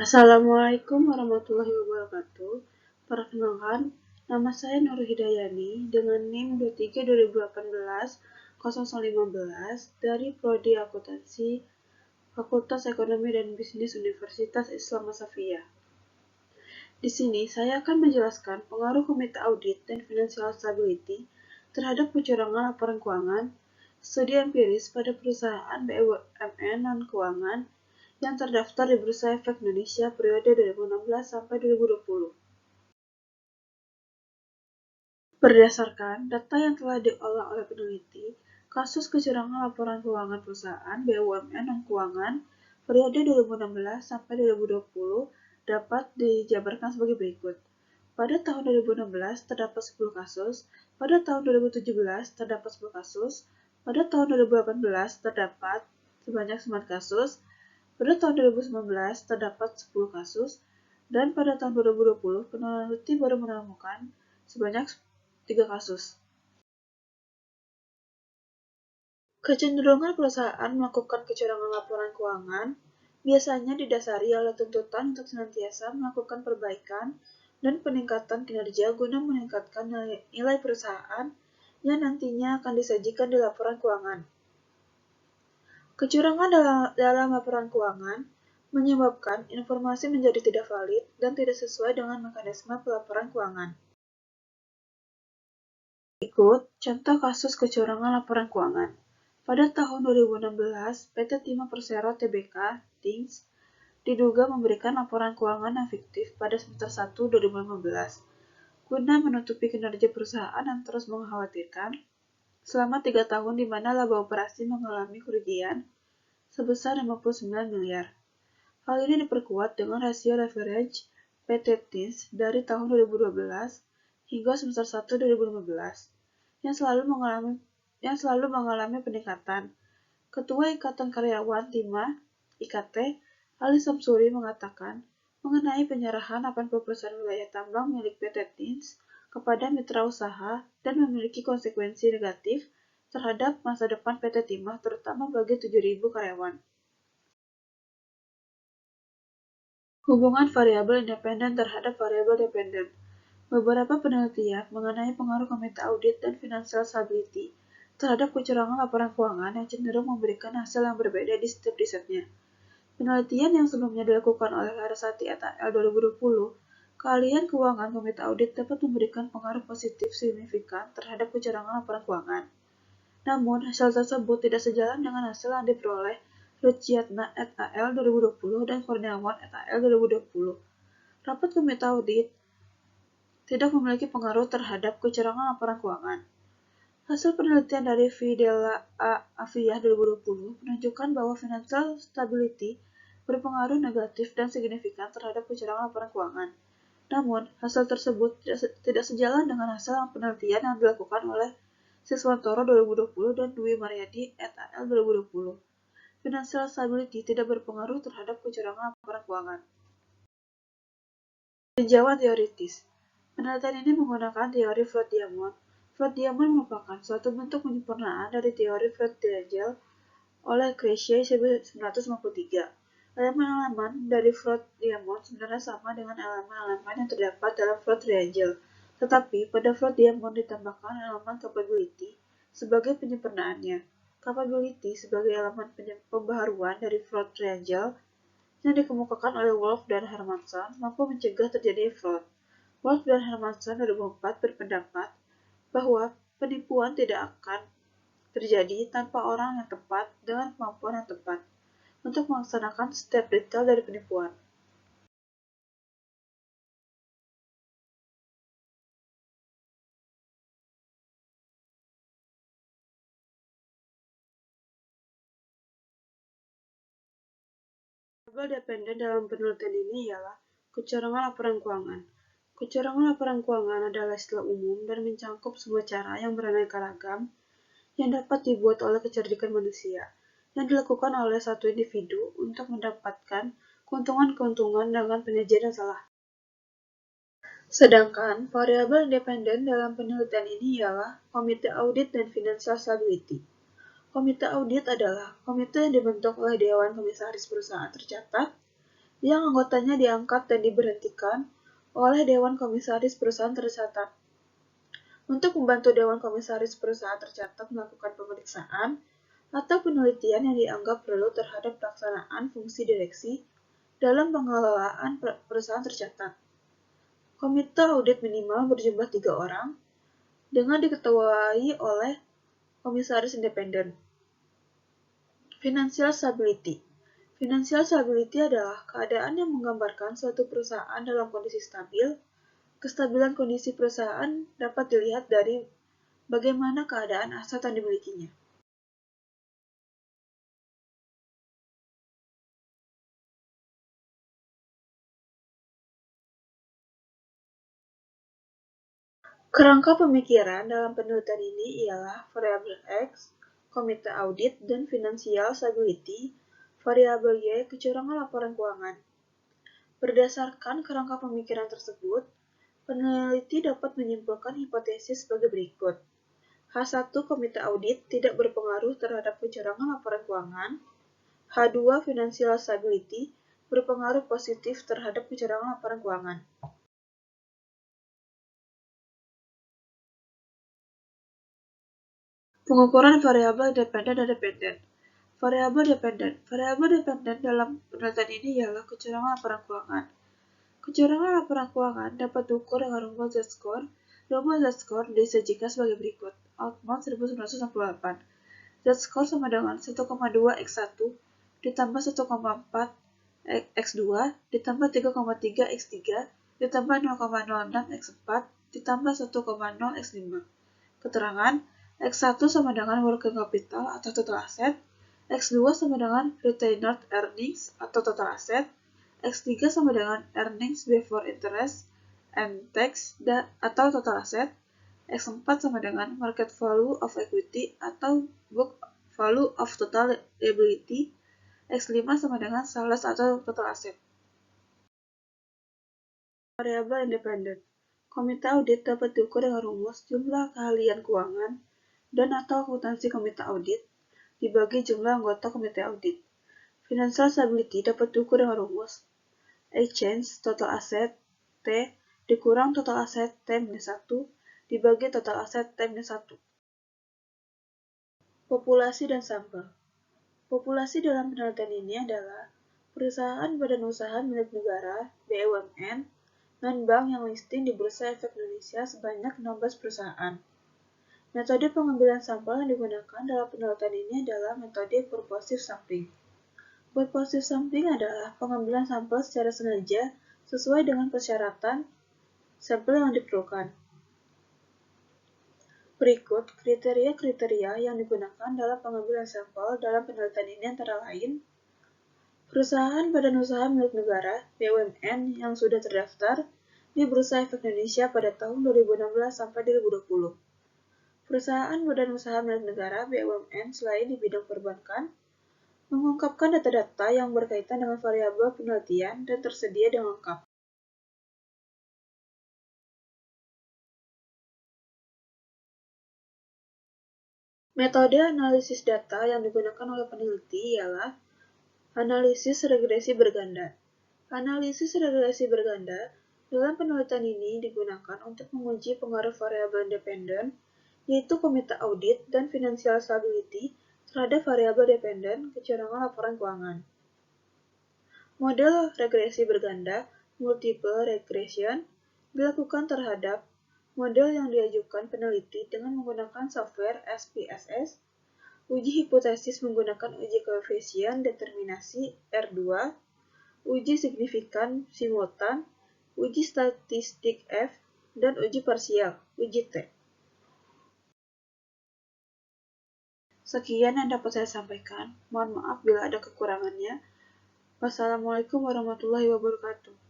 Assalamualaikum warahmatullahi wabarakatuh. Perkenalkan, nama saya Nur Hidayani dengan NIM 23/2018-0015 dari Prodi Akuntansi, Fakultas Ekonomi dan Bisnis Universitas Islam Asafiyah. Di sini saya akan menjelaskan pengaruh Komite Audit dan Financial Stability terhadap kecurangan laporan keuangan, studi empiris pada perusahaan BUMN non-keuangan yang terdaftar di Bursa Efek Indonesia periode 2016 sampai 2020. Berdasarkan data yang telah diolah oleh peneliti, kasus kecurangan laporan keuangan perusahaan BUMN non-keuangan periode 2016 sampai 2020 dapat dijabarkan sebagai berikut. Pada tahun 2016 terdapat 10 kasus, pada tahun 2017 terdapat 10 kasus, pada tahun 2018 terdapat sebanyak 9 kasus, pada tahun 2019 terdapat 10 kasus, dan pada tahun 2020 peneliti baru menemukan sebanyak 3 kasus. Kecenderungan perusahaan melakukan kecurangan laporan keuangan biasanya didasari oleh tuntutan untuk senantiasa melakukan perbaikan dan peningkatan kinerja guna meningkatkan nilai perusahaan yang nantinya akan disajikan di laporan keuangan. Kecurangan dalam laporan keuangan menyebabkan informasi menjadi tidak valid dan tidak sesuai dengan mekanisme pelaporan keuangan. Berikut contoh kasus kecurangan laporan keuangan. Pada tahun 2016, PT Timah Persero Tbk, TIMS, diduga memberikan laporan keuangan yang fiktif pada semester 1 2015. Guna menutupi kinerja perusahaan yang terus mengkhawatirkan, selama 3 tahun di mana laba operasi mengalami kerugian sebesar 59 miliar. Hal ini diperkuat dengan rasio leverage PT TIMS dari tahun 2012 hingga semester 1 2015 yang selalu mengalami peningkatan. Ketua Ikatan Karyawan Timah (IKT) Ali Samsuri mengatakan mengenai penyerahan 80% wilayah tambang milik PT TIMS kepada mitra usaha dan memiliki konsekuensi negatif terhadap masa depan PT Timah terutama bagi 7.000 karyawan. Hubungan variabel independen terhadap variabel dependen. Beberapa penelitian mengenai pengaruh Komite Audit dan Financial Stability terhadap kecurangan laporan keuangan yang cenderung memberikan hasil yang berbeda di setiap risetnya. Penelitian yang sebelumnya dilakukan oleh Larasati et al. 2020, keahlian keuangan Komite Audit dapat memberikan pengaruh positif signifikan terhadap kecurangan laporan keuangan. Namun, hasil tersebut tidak sejalan dengan hasil yang diperoleh Luciatna et al. 2020 dan Kurniawan et al. 2020. Rapat Komite Audit tidak memiliki pengaruh terhadap kecurangan laporan keuangan. Hasil penelitian dari Videla A. Afiyah 2020 menunjukkan bahwa financial stability berpengaruh negatif dan signifikan terhadap kecurangan laporan keuangan. Namun, hasil tersebut tidak sejalan dengan hasil penelitian yang dilakukan oleh Siswantoro 2020 dan Dwi Mariadi et al. 2020. Financial stability tidak berpengaruh terhadap kecurangan laporan keuangan. Tinjauan teoritis. Penelitian ini menggunakan teori Freud-Diamond. Freud-Diamond merupakan suatu bentuk penyempurnaan dari teori Freud-Triangle oleh Krejci 1953. Elemen-elemen dari Freud-Diamond sebenarnya sama dengan elemen-elemen yang terdapat dalam Freud-Triangle, tetapi pada Freud-Diamond ditambahkan elemen capability sebagai penyempurnaannya. Capability sebagai elemen pembaharuan dari Freud-Triangle yang dikemukakan oleh Wolff dan Hermanson mampu mencegah terjadinya fraud. Wolff dan Hermanson 2004 berpendapat bahwa penipuan tidak akan terjadi tanpa orang yang tepat dengan kemampuan yang tepat untuk melaksanakan setiap detail dari penipuan. Variabel dependen dalam penelitian ini ialah kecurangan laporan keuangan. Kecurangan laporan keuangan adalah istilah umum dan mencakup semua cara yang beraneka ragam yang dapat dibuat oleh kecerdikan manusia, yang dilakukan oleh satu individu untuk mendapatkan keuntungan-keuntungan dengan penyajian yang salah. Sedangkan variabel independen dalam penelitian ini ialah Komite Audit dan Financial Stability. Komite Audit adalah komite yang dibentuk oleh Dewan Komisaris Perusahaan tercatat yang anggotanya diangkat dan diberhentikan oleh Dewan Komisaris Perusahaan Tercatat. Untuk membantu Dewan Komisaris Perusahaan Tercatat melakukan pemeriksaan atau penelitian yang dianggap perlu terhadap pelaksanaan fungsi direksi dalam pengelolaan perusahaan tercatat. Komite audit minimal berjumlah 3 orang, dengan diketuai oleh komisaris independen. Financial stability. Financial stability adalah keadaan yang menggambarkan suatu perusahaan dalam kondisi stabil. Kestabilan kondisi perusahaan dapat dilihat dari bagaimana keadaan aset yang dimilikinya. Kerangka pemikiran dalam penelitian ini ialah variabel X, komite audit, dan financial stability, variabel Y, kecurangan laporan keuangan. Berdasarkan kerangka pemikiran tersebut, peneliti dapat menyimpulkan hipotesis sebagai berikut. H1 komite audit tidak berpengaruh terhadap kecurangan laporan keuangan. H2 financial stability berpengaruh positif terhadap kecurangan laporan keuangan. Pengukuran variabel independen dan dependen. Variabel dependen dalam penelitian ini ialah kecurangan laporan keuangan. Kecurangan laporan keuangan dapat diukur dengan rumus Z-score. Rumus Z-score disajikan sebagai berikut. Altman 1968. Z-score sama dengan 1,2 X1 ditambah 1,4 X2 ditambah 3,3 X3 ditambah 0,06 X4 ditambah 1,0 X5. Keterangan X1 sama dengan working capital atau total asset, X2 sama dengan retained earnings atau total asset, X3 sama dengan earnings before interest and tax atau total asset, X4 sama dengan market value of equity atau book value of total liability, X5 sama dengan sales atau total asset. Variabel independen. Komite audit dapat diukur dengan rumus jumlah keahlian keuangan dan atau akuntansi komite audit dibagi jumlah anggota komite audit. Financial stability dapat diukur dengan rumus A change total asset T dikurang total asset T-1 dibagi total asset T-1. Populasi dan sampel. Populasi dalam penelitian ini adalah perusahaan badan usaha milik negara BUMN non-bank yang listing di Bursa Efek Indonesia sebanyak 16 perusahaan. Metode pengambilan sampel yang digunakan dalam penelitian ini adalah metode purposive sampling. Purposive sampling adalah pengambilan sampel secara sengaja sesuai dengan persyaratan sampel yang diperlukan. Berikut kriteria-kriteria yang digunakan dalam pengambilan sampel dalam penelitian ini antara lain perusahaan badan usaha milik negara BUMN yang sudah terdaftar di Bursa Efek Indonesia pada tahun 2016 sampai 2020. Perusahaan badan usaha milik negara BUMN selain di bidang perbankan, mengungkapkan data-data yang berkaitan dengan variabel penelitian dan tersedia dengan lengkap. Metode analisis data yang digunakan oleh peneliti ialah analisis regresi berganda. Analisis regresi berganda dalam penelitian ini digunakan untuk menguji pengaruh variabel independen yaitu komite audit dan financial stability terhadap variabel dependen kecurangan laporan keuangan. Model regresi berganda, multiple regression, dilakukan terhadap model yang diajukan peneliti dengan menggunakan software SPSS, uji hipotesis menggunakan uji koefisien determinasi R2, uji signifikan simultan, uji statistik F, dan uji parsial, uji T. Sekian yang dapat saya sampaikan. Mohon maaf bila ada kekurangannya. Wassalamualaikum warahmatullahi wabarakatuh.